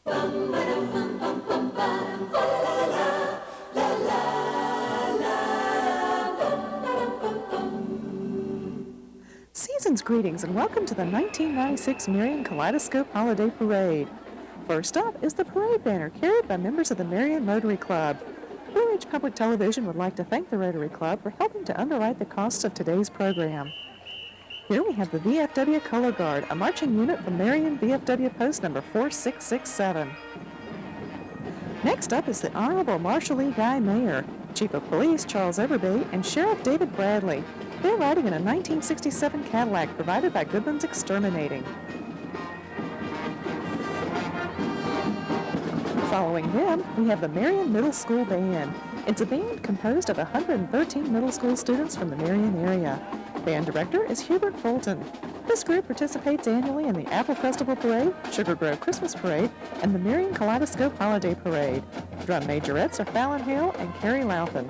Season's greetings and welcome to the 1996 Marion Kaleidoscope Holiday Parade. First up is the parade banner carried by members of the Marion Rotary Club. Blue Ridge Public Television would like to thank the Rotary Club for helping to underwrite the costs of today's program. Here we have the VFW Color Guard, a marching unit from Marion VFW Post number 4667. Next up is the Honorable Marshall E. Guy Mayor, Chief of Police Charles Everby, and Sheriff David Bradley. They're riding in a 1967 Cadillac provided by Goodman's Exterminating. Following them, we have the Marion Middle School Band. It's a band composed of 113 middle school students from the Marion area. Band director is Hubert Fulton. This group participates annually in the Apple Festival Parade, Sugar Grove Christmas Parade, and the Marion Kaleidoscope Holiday Parade. Drum majorettes are Fallon Hale and Carrie Lauthan.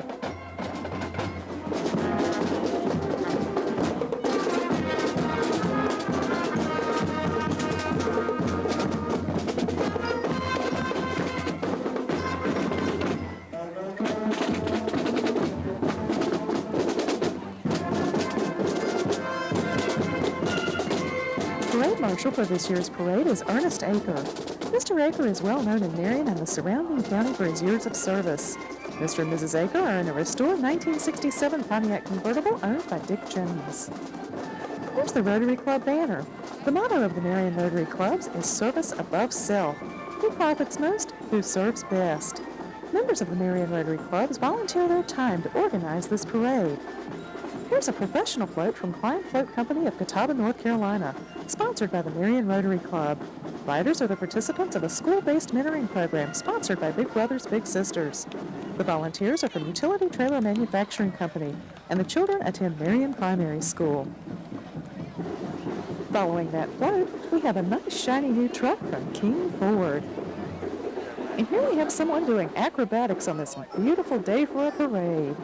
Parade marshal for this year's parade is Ernest Aker. Mr. Aker is well known in Marion and the surrounding county for his years of service. Mr. and Mrs. Aker are in a restored 1967 Pontiac convertible owned by Dick Jones. Here's the Rotary Club banner. The motto of the Marion Rotary Clubs is service above self. Who profits most? Who serves best? Members of the Marion Rotary Clubs volunteer their time to organize this parade. Here's a professional float from Klein Float Company of Catawba, North Carolina, sponsored by the Marion Rotary Club. Riders are the participants of a school-based mentoring program sponsored by Big Brothers Big Sisters. The volunteers are from Utility Trailer Manufacturing Company, and the children attend Marion Primary School. Following that float, we have a nice shiny new truck from King Ford. And here we have someone doing acrobatics on this beautiful day for a parade.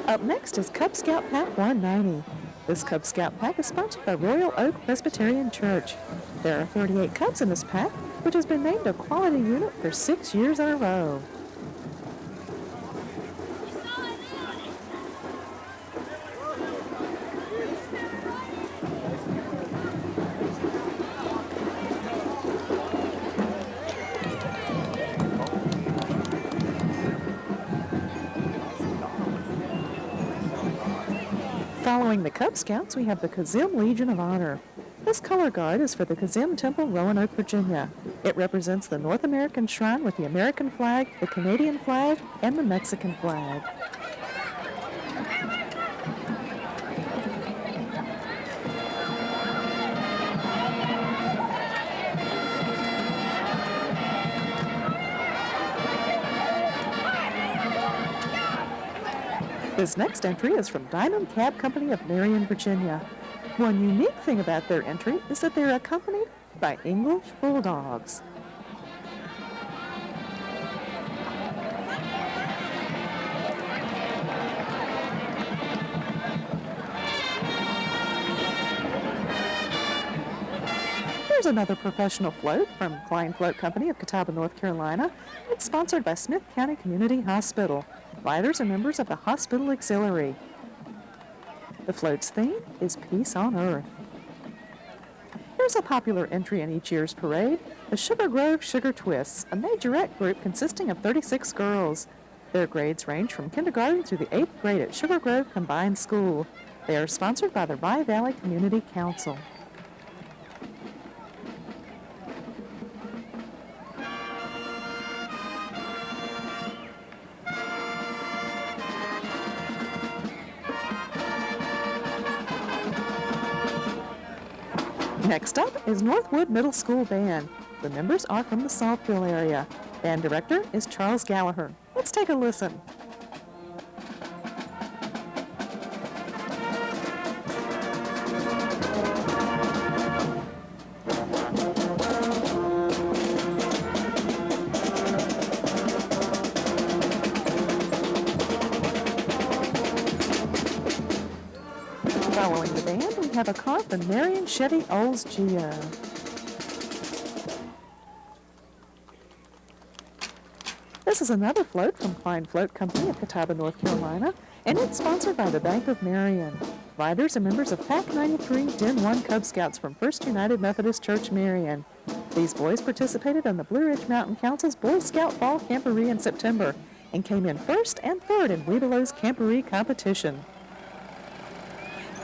Up next is Cub Scout Pack 190. This Cub Scout pack is sponsored by Royal Oak Presbyterian Church. There are 38 Cubs in this pack, which has been named a quality unit for 6 years in a row. Following the Cub Scouts, we have the Kazim Legion of Honor. This color guard is for the Kazim Temple, Roanoke, Virginia. It represents the North American shrine with the American flag, the Canadian flag, and the Mexican flag. This next entry is from Diamond Cab Company of Marion, Virginia. One unique thing about their entry is that they're accompanied by English bulldogs. Here's another professional float from Klein Float Company of Catawba, North Carolina. It's sponsored by Smith County Community Hospital. Riders are members of the Hospital Auxiliary. The float's theme is Peace on Earth. Here's a popular entry in each year's parade, the Sugar Grove Sugar Twists, a majorette group consisting of 36 girls. Their grades range from kindergarten through the 8th grade at Sugar Grove Combined School. They are sponsored by the Rye Valley Community Council. Next up is Northwood Middle School Band. The members are from the Saltville area. Band director is Charles Gallagher. Let's take a listen. Following the band, we have a car from Marion Chevy Olds Geo. This is another float from Klein Float Company of Catawba, North Carolina, and it's sponsored by the Bank of Marion. Riders are members of Pac 93 Den 1 Cub Scouts from First United Methodist Church, Marion. These boys participated in the Blue Ridge Mountain Council's Boy Scout Fall Camporee in September and came in first and third in Webelo's Camporee competition.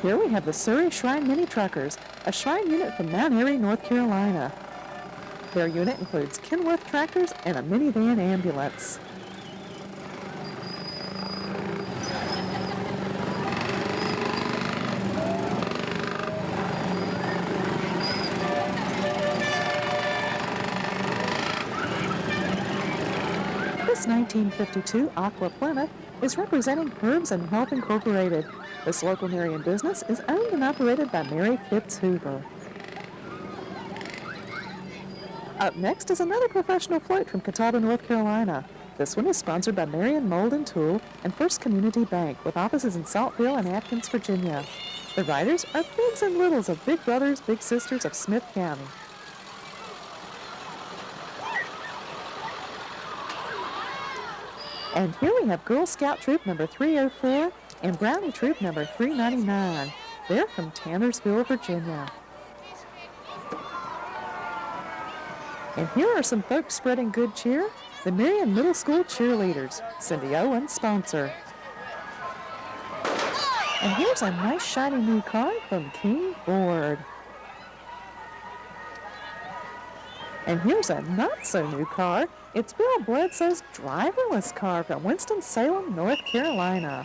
Here we have the Surrey Shrine Mini Truckers, a shrine unit from Mount Airy, North Carolina. Their unit includes Kenworth tractors and a minivan ambulance. This 1952 Aqua Plymouth is representing Herbs and Health Incorporated. This local Marion business is owned and operated by Mary Pitts Hoover. Up next is another professional float from Catawba, North Carolina. This one is sponsored by Marion Mold and Tool and First Community Bank with offices in Saltville and Atkins, Virginia. The riders are bigs and littles of Big Brothers, Big Sisters of Smith County. And here we have Girl Scout Troop number 304 and Brownie Troop number 399. They're from Tannersville, Virginia. And here are some folks spreading good cheer. The Marion Middle School cheerleaders, Cindy Owens, sponsor. And here's a nice shiny new car from King Ford. And here's a not-so-new car. It's Bill Bledsoe's driverless car from Winston-Salem, North Carolina.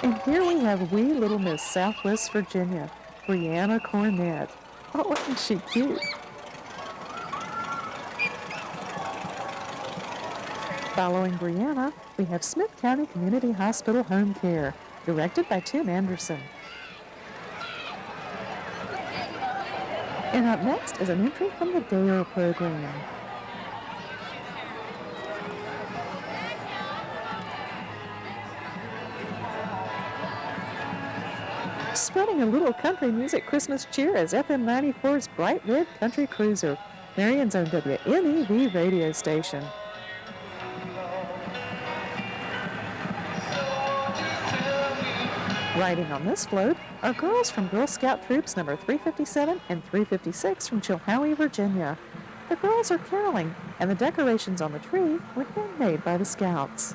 And here we have wee little Miss Southwest Virginia, Brianna Cornett. Oh, isn't she cute? Following Brianna, we have Smith County Community Hospital Home Care, directed by Tim Anderson. And up next is an entry from the DARE program. Spreading a little country music Christmas cheer is FM 94's Bright Red Country Cruiser, Marion's own WNEV radio station. Riding on this float are girls from Girl Scout Troops number 357 and 356 from Chilhowie, Virginia. The girls are caroling, and the decorations on the tree were handmade by the Scouts.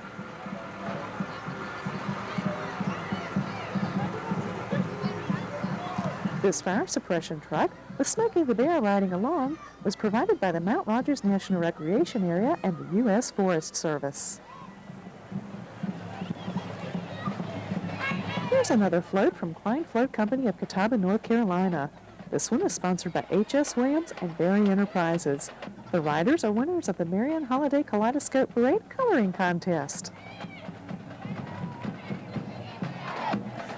This fire suppression truck, with Smokey the Bear riding along, was provided by the Mount Rogers National Recreation Area and the U.S. Forest Service. Here's another float from Klein Float Company of Catawba, North Carolina. This one is sponsored by H.S. Williams and Berry Enterprises. The riders are winners of the Marion Holiday Kaleidoscope Parade Coloring Contest.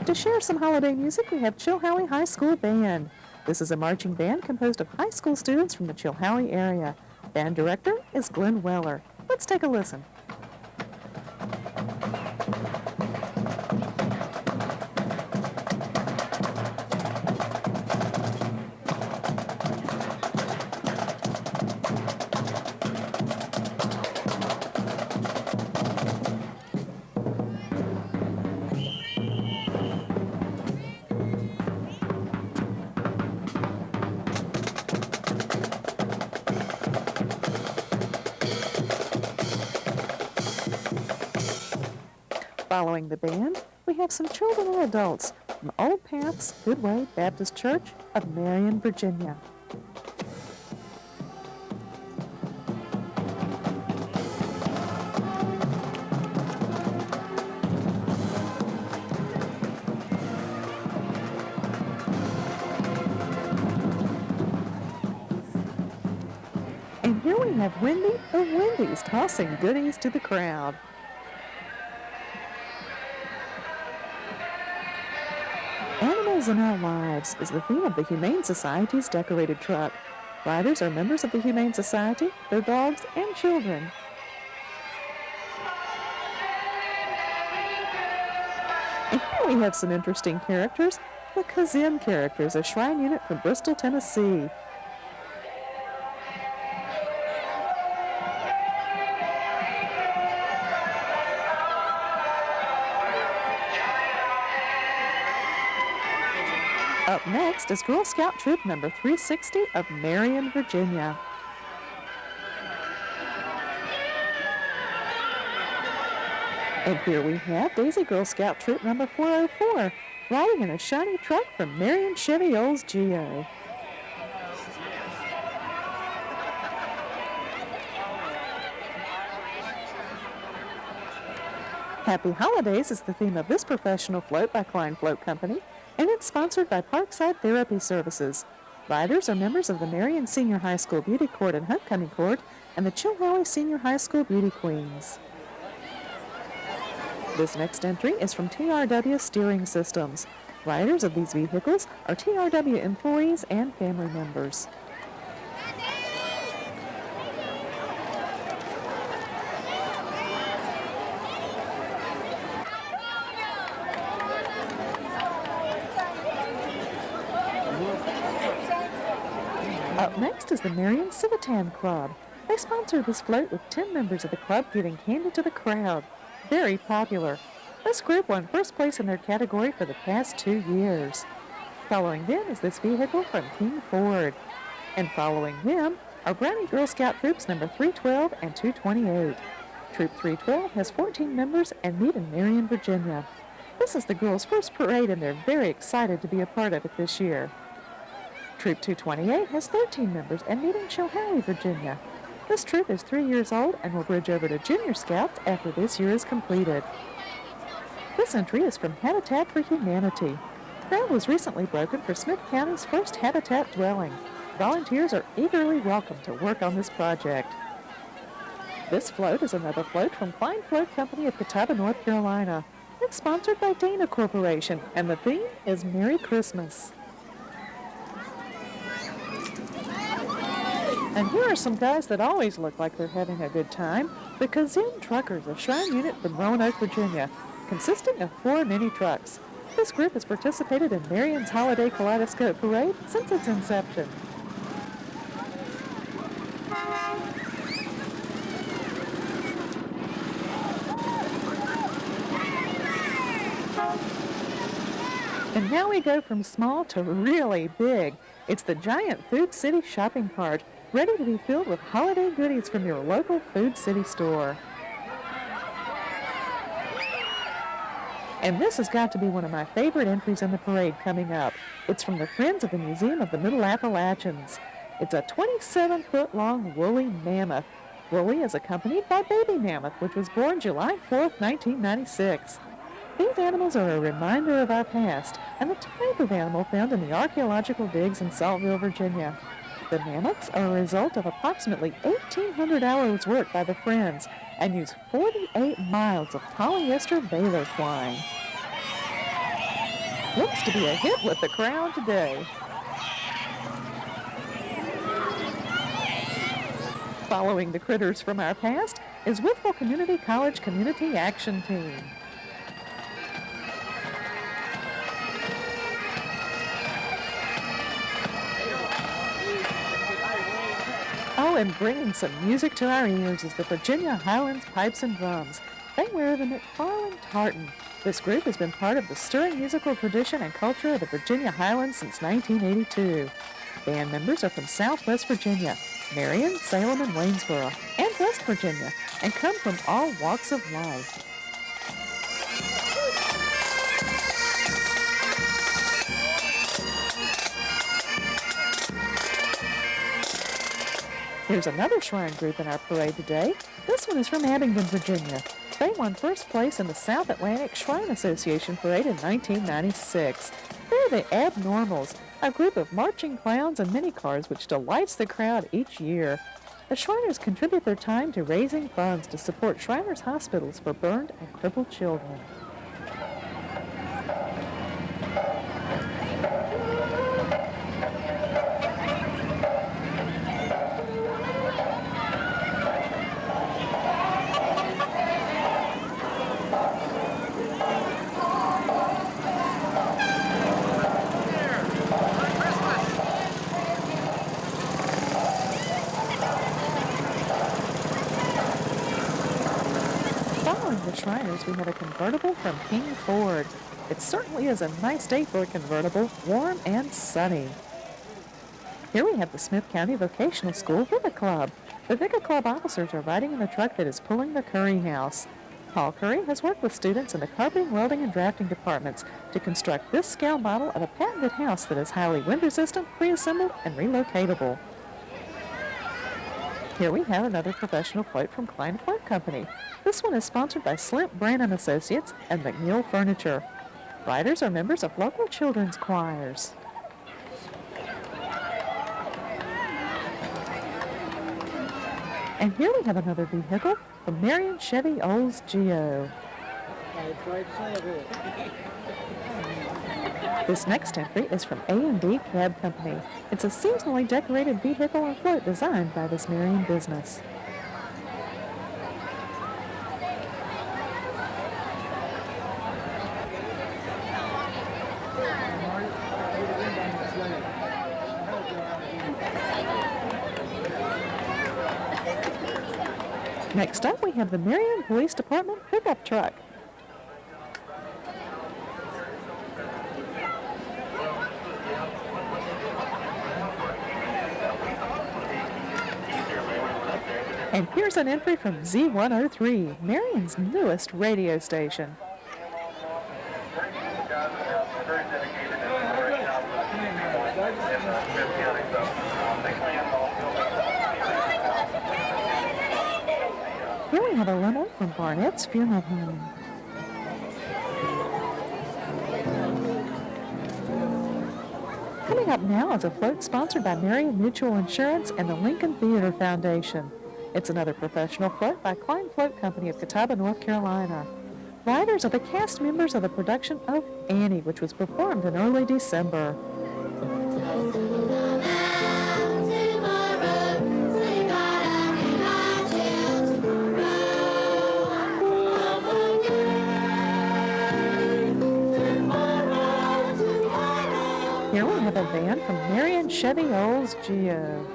To share some holiday music, we have Chilhowie High School Band. This is a marching band composed of high school students from the Chilhowie area. Band director is Glenn Weller. Let's take a listen. Following the band, we have some children and adults from Old Paths Goodway Baptist Church of Marion, Virginia. And here we have Wendy of Wendy's tossing goodies to the crowd. Animals in Our Lives is the theme of the Humane Society's decorated truck. Riders are members of the Humane Society, their dogs, and children. And here we have some interesting characters. The Kazim characters, a shrine unit from Bristol, Tennessee. Up next is Girl Scout Troop number 360 of Marion, Virginia. And here we have Daisy Girl Scout Troop number 404, riding in a shiny truck from Marion Chevy Olds Geo. Happy Holidays is the theme of this professional float by Klein Float Company, and it's sponsored by Parkside Therapy Services. Riders are members of the Marion Senior High School Beauty Court and Homecoming Court and the Chilhowie Senior High School Beauty Queens. This next entry is from TRW Steering Systems. Riders of these vehicles are TRW employees and family members. Up next is the Marion Civitan Club. They sponsor this float with 10 members of the club giving candy to the crowd. Very popular. This group won first place in their category for the past 2 years. Following them is this vehicle from King Ford. And following them are Brownie Girl Scout Troops number 312 and 228. Troop 312 has 14 members and meet in Marion, Virginia. This is the girls' first parade and they're very excited to be a part of it this year. Troop 228 has 13 members and meet in Chilhowie, Virginia. This troop is 3 years old and will bridge over to Junior Scouts after this year is completed. This entry is from Habitat for Humanity. Ground was recently broken for Smith County's first habitat dwelling. Volunteers are eagerly welcome to work on this project. This float is another float from Klein Float Company of Catawba, North Carolina. It's sponsored by Dana Corporation, and the theme is Merry Christmas. And here are some guys that always look like they're having a good time. The Kazim Truckers, a shrine unit from Roanoke, Virginia, consisting of 4 mini trucks. This group has participated in Marion's Holiday Kaleidoscope Parade since its inception. And now we go from small to really big. It's the giant Food City shopping cart, ready to be filled with holiday goodies from your local Food City store. And this has got to be one of my favorite entries in the parade coming up. It's from the Friends of the Museum of the Middle Appalachians. It's a 27-foot-long woolly mammoth. Woolly is accompanied by baby mammoth, which was born July 4th, 1996. These animals are a reminder of our past and the type of animal found in the archaeological digs in Saltville, Virginia. The mammoths are a result of approximately 1,800 hours work by the Friends and use 48 miles of polyester baler twine. Looks to be a hit with the crowd today. Following the critters from our past is Whitwell Community College Community Action Team. Oh, and bringing some music to our ears is the Virginia Highlands Pipes and Drums. They wear the McFarland tartan. This group has been part of the stirring musical tradition and culture of the Virginia Highlands since 1982. Band members are from Southwest Virginia, Marion, Salem, and Waynesboro, and West Virginia, and come from all walks of life. Here's another shrine group in our parade today. This one is from Abingdon, Virginia. They won first place in the South Atlantic Shrine Association Parade in 1996. They're the Abnormals, a group of marching clowns and mini-cars which delights the crowd each year. The Shriners contribute their time to raising funds to support Shriners hospitals for burned and crippled children. Shriners, we have a convertible from King Ford. It certainly is a nice day for a convertible, warm and sunny. Here we have the Smith County Vocational School Vica Club. The Vica Club officers are riding in the truck that is pulling the Curry House. Paul Curry has worked with students in the carpeting, welding, and drafting departments to construct this scale model of a patented house that is highly wind resistant, pre-assembled, and relocatable. Here we have another professional float from Klein Float Company. This one is sponsored by Slimp Brannon Associates and McNeil Furniture. Riders are members of local children's choirs. And here we have another vehicle from Marion Chevy Olds Geo. This next entry is from A&D Cab Company. It's a seasonally decorated vehicle and float designed by this Marion business. Next up, we have the Marion Police Department pickup truck. And here's an entry from Z103, Marion's newest radio station. Here we have a limo from Barnett's Funeral Home. Coming up now is a float sponsored by Marion Mutual Insurance and the Lincoln Theater Foundation. It's another professional float by Klein Float Company of Catawba, North Carolina. Riders are the cast members of the production of Annie, which was performed in early December. Here we have a van from Marion Chevy Olds Geo.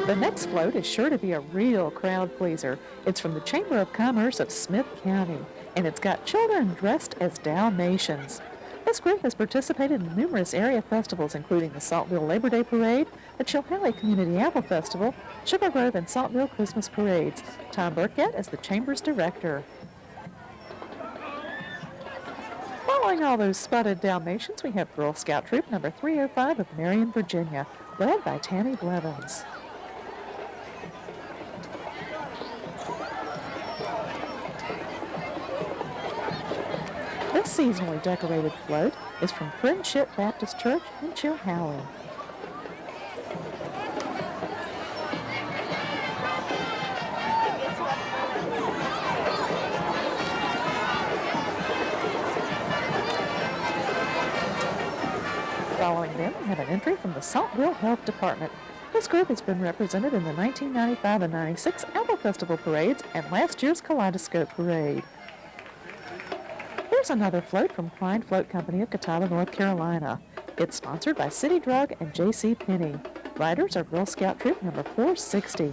The next float is sure to be a real crowd pleaser. It's from the Chamber of Commerce of Smith County, and it's got children dressed as Dalmatians. This group has participated in numerous area festivals, including the Saltville Labor Day Parade, the Chilhowie Community Apple Festival, Sugar Grove and Saltville Christmas Parades. Tom Burkett is the Chamber's director. Following all those spotted Dalmatians, we have Girl Scout Troop number 305 of Marion, Virginia, led by Tammy Blevins. This seasonally decorated float is from Friendship Baptist Church in Chilhowie. Following them, we have an entry from the Saltville Health Department. This group has been represented in the 1995 and 96 Apple Festival parades and last year's Kaleidoscope parade. Here's another float from Klein Float Company of Catawba, North Carolina. It's sponsored by City Drug and J.C. Penney. Riders are Girl Scout Troop number 460.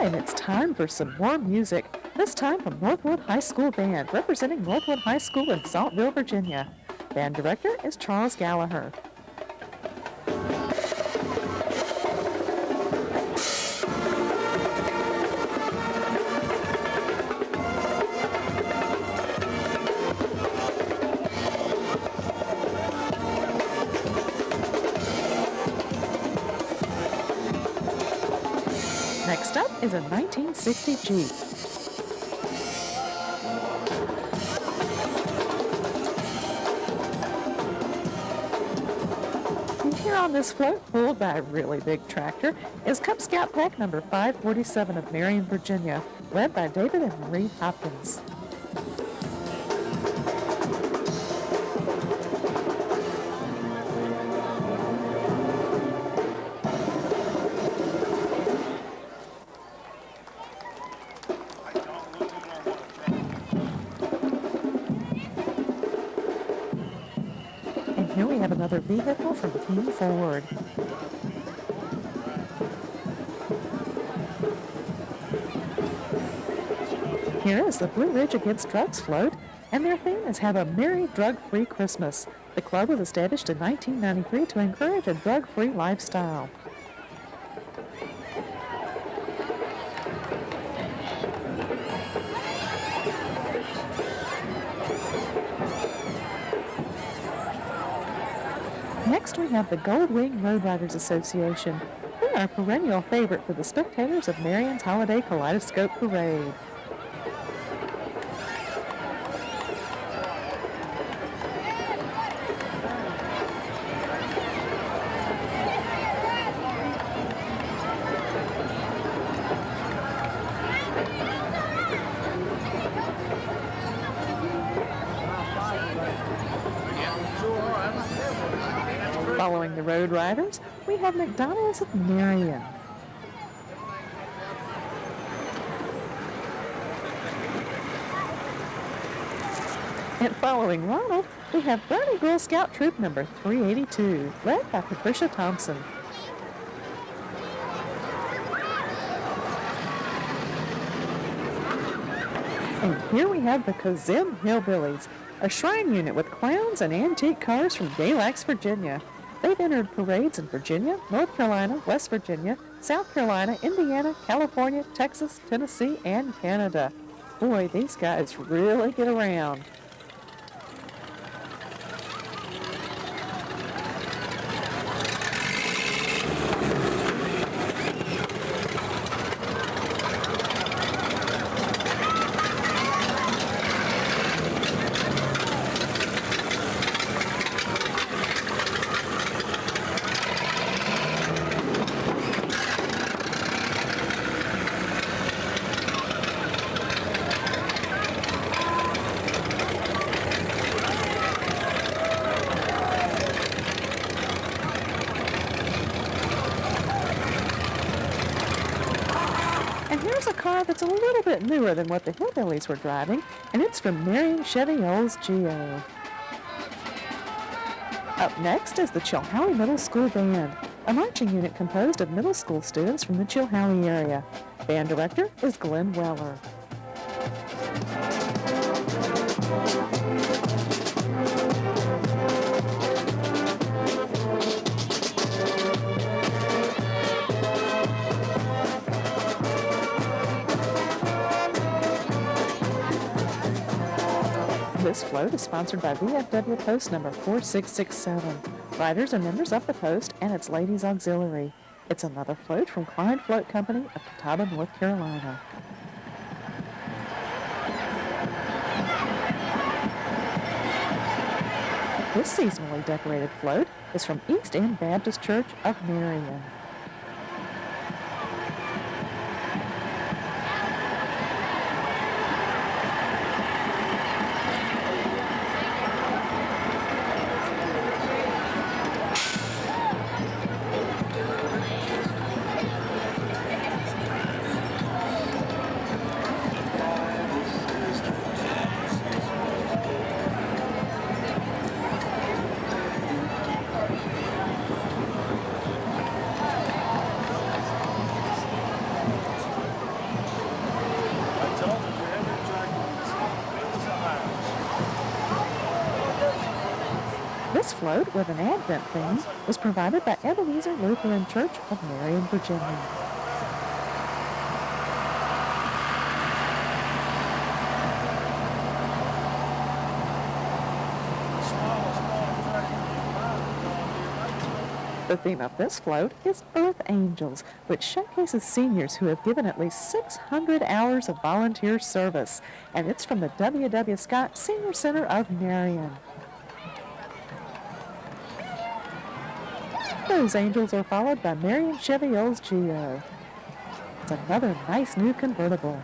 And it's time for some more music, this time from Northwood High School Band, representing Northwood High School in Saltville, Virginia. Band director is Charles Gallagher. Next up is a 1960 Jeep. And here on this float, pulled by a really big tractor, is Cub Scout Pack number 547 of Marion, Virginia, led by David and Marie Hopkins. another vehicle from Team Ford. Here is the Blue Ridge Against Drugs float, and their theme is Have a Merry Drug-Free Christmas. The club was established in 1993 to encourage a drug-free lifestyle. Next, we have the Gold Wing Road Riders Association. They are a perennial favorite for the spectators of Marion's Holiday Kaleidoscope Parade. Following the Road Riders, we have McDonald's of Marion. And following Ronald, we have Brownie Girl Scout Troop number 382, led by Patricia Thompson. And here we have the Kazim Hillbillies, a shrine unit with clowns and antique cars from Galax, Virginia. They've entered parades in Virginia, North Carolina, West Virginia, South Carolina, Indiana, California, Texas, Tennessee, and Canada. Boy, these guys really get around. And here's a car that's a little bit newer than what the Hillbillies were driving, and it's from Marion Chevy Olds Geo. Up next is the Chilhowie Middle School Band, a marching unit composed of middle school students from the Chilhowie area. Band director is Glenn Weller. This float is sponsored by VFW Post number 4667. Riders are members of the Post and its Ladies Auxiliary. It's another float from Klein Float Company of Catawba, North Carolina. This seasonally decorated float is from East End Baptist Church of Marion. This float with an Advent theme was provided by Ebenezer Lutheran Church of Marion, Virginia. The theme of this float is Earth Angels, which showcases seniors who have given at least 600 hours of volunteer service, and it's from the W.W. Scott Senior Center of Marion. Those Angels are followed by Marion Chevy Olds Geo. It's another nice new convertible.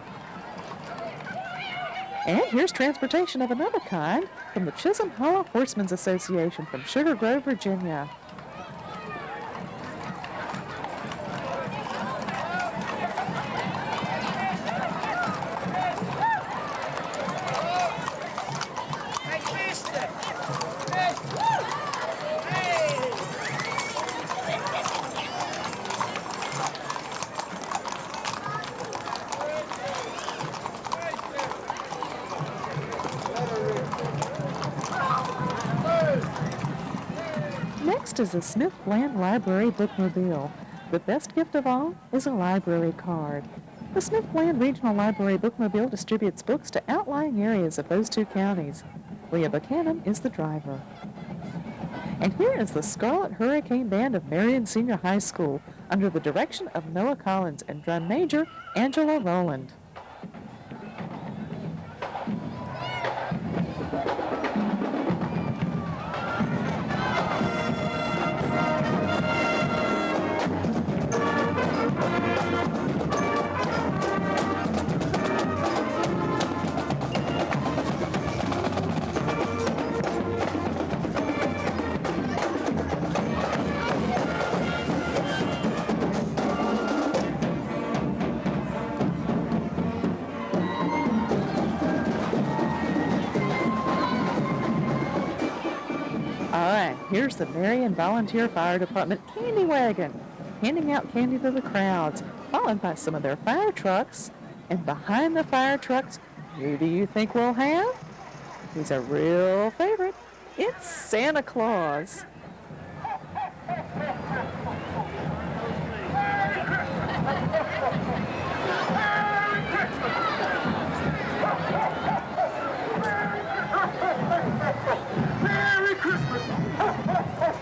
And here's transportation of another kind from the Chisholm Hollow Horsemen's Association from Sugar Grove, Virginia. First is the Smith Bland Library Bookmobile. The best gift of all is a library card. The Smith Bland Regional Library Bookmobile distributes books to outlying areas of those two counties. Leah Buchanan is the driver. And here is the Scarlet Hurricane Band of Marion Senior High School under the direction of Noah Collins and drum major Angela Rowland. All right, here's the Marion Volunteer Fire Department candy wagon, handing out candy to the crowds, followed by some of their fire trucks. And behind the fire trucks, who do you think we'll have? He's a real favorite. It's Santa Claus.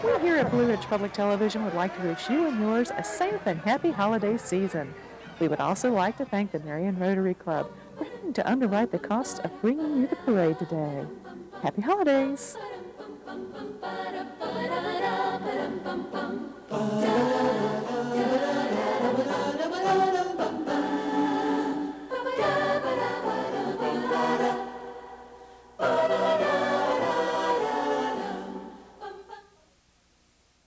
We here at Blue Ridge Public Television would like to wish you and yours a safe and happy holiday season. We would also like to thank the Marion Rotary Club for helping to underwrite the cost of bringing you the parade today. Happy holidays!